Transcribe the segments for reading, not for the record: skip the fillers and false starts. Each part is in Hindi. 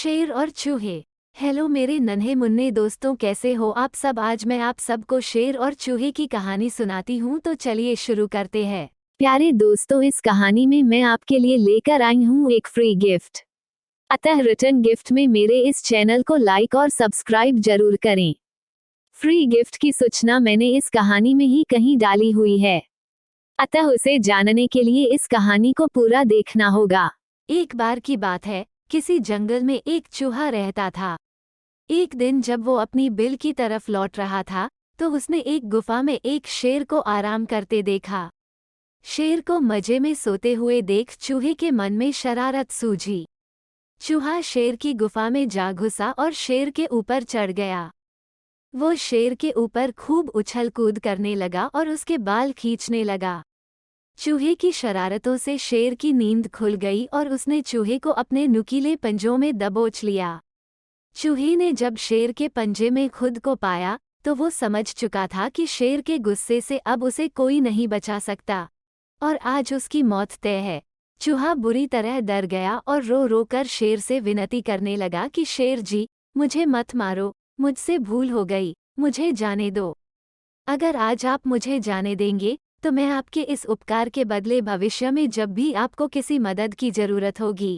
शेर और चूहे। हेलो मेरे नन्हे मुन्ने दोस्तों, कैसे हो आप सब। आज मैं आप सबको शेर और चूहे की कहानी सुनाती हूँ, तो चलिए शुरू करते हैं। प्यारे दोस्तों, इस कहानी में मैं आपके लिए लेकर आई हूँ एक फ्री गिफ्ट। अतः रिटर्न गिफ्ट में मेरे इस चैनल को लाइक और सब्सक्राइब जरूर करें। फ्री गिफ्ट की सूचना मैंने इस कहानी में ही कहीं डाली हुई है, अतः उसे जानने के लिए इस कहानी को पूरा देखना होगा। एक बार की बात है, किसी जंगल में एक चूहा रहता था। एक दिन जब वो अपनी बिल की तरफ लौट रहा था, तो उसने एक गुफा में एक शेर को आराम करते देखा। शेर को मजे में सोते हुए देख चूहे के मन में शरारत सूझी। चूहा शेर की गुफा में जा घुसा और शेर के ऊपर चढ़ गया। वो शेर के ऊपर खूब उछल कूद करने लगा और उसके बाल खींचने लगा। चूहे की शरारतों से शेर की नींद खुल गई और उसने चूहे को अपने नुकीले पंजों में दबोच लिया। चूहे ने जब शेर के पंजे में खुद को पाया, तो वो समझ चुका था कि शेर के गुस्से से अब उसे कोई नहीं बचा सकता और आज उसकी मौत तय है। चूहा बुरी तरह डर गया और रो रो कर शेर से विनती करने लगा कि शेर जी, मुझे मत मारो, मुझसे भूल हो गई, मुझे जाने दो। अगर आज आप मुझे जाने देंगे तो मैं आपके इस उपकार के बदले भविष्य में जब भी आपको किसी मदद की जरूरत होगी,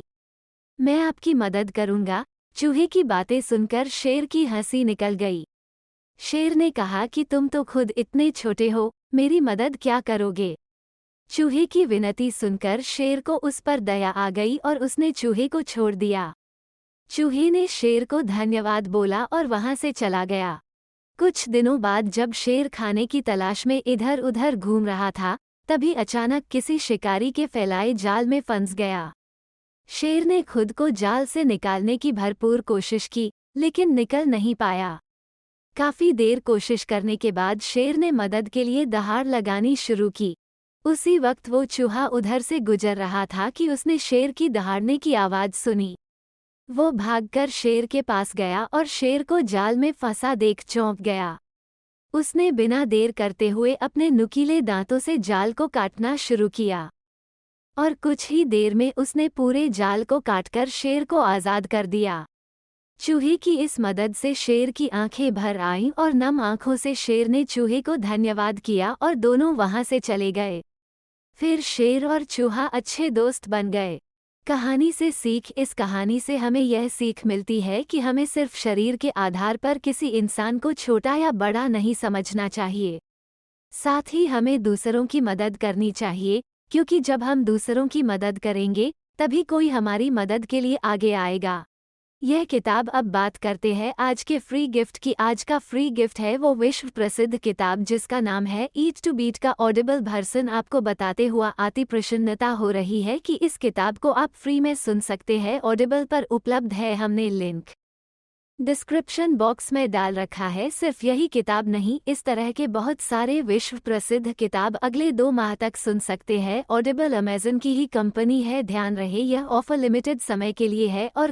मैं आपकी मदद करूंगा। चूहे की बातें सुनकर शेर की हंसी निकल गई। शेर ने कहा कि तुम तो खुद इतने छोटे हो, मेरी मदद क्या करोगे। चूहे की विनती सुनकर शेर को उस पर दया आ गई और उसने चूहे को छोड़ दिया। चूहे ने शेर को धन्यवाद बोला और वहां से चला गया। कुछ दिनों बाद जब शेर खाने की तलाश में इधर उधर घूम रहा था, तभी अचानक किसी शिकारी के फैलाए जाल में फंस गया। शेर ने खुद को जाल से निकालने की भरपूर कोशिश की, लेकिन निकल नहीं पाया। काफी देर कोशिश करने के बाद शेर ने मदद के लिए दहाड़ लगानी शुरू की। उसी वक्त वो चूहा उधर से गुजर रहा था कि उसने शेर की दहाड़ने की आवाज सुनी। वो भागकर शेर के पास गया और शेर को जाल में फंसा देख चौंक गया। उसने बिना देर करते हुए अपने नुकीले दांतों से जाल को काटना शुरू किया और कुछ ही देर में उसने पूरे जाल को काटकर शेर को आज़ाद कर दिया। चूहे की इस मदद से शेर की आंखें भर आईं और नम आंखों से शेर ने चूहे को धन्यवाद किया और दोनों वहां से चले गए। फिर शेर और चूहा अच्छे दोस्त बन गए। कहानी से सीख। इस कहानी से हमें यह सीख मिलती है कि हमें सिर्फ शरीर के आधार पर किसी इंसान को छोटा या बड़ा नहीं समझना चाहिए। साथ ही हमें दूसरों की मदद करनी चाहिए, क्योंकि जब हम दूसरों की मदद करेंगे तभी कोई हमारी मदद के लिए आगे आएगा। यह किताब। अब बात करते हैं आज के फ्री गिफ्ट की। आज का फ्री गिफ्ट है वो विश्व प्रसिद्ध किताब जिसका नाम है ईट टू बीट का ऑडिबल वर्जन। आपको बताते हुआ अति प्रसन्नता हो रही है कि इस किताब को आप फ्री में सुन सकते हैं। ऑडिबल पर उपलब्ध है, हमने लिंक डिस्क्रिप्शन बॉक्स में डाल रखा है। सिर्फ यही किताब नहीं, इस तरह के बहुत सारे विश्व प्रसिद्ध किताब अगले 2 माह तक सुन सकते हैं। ऑडिबल अमेज़न की ही कंपनी है, ध्यान रहे यह ऑफर लिमिटेड समय के लिए है और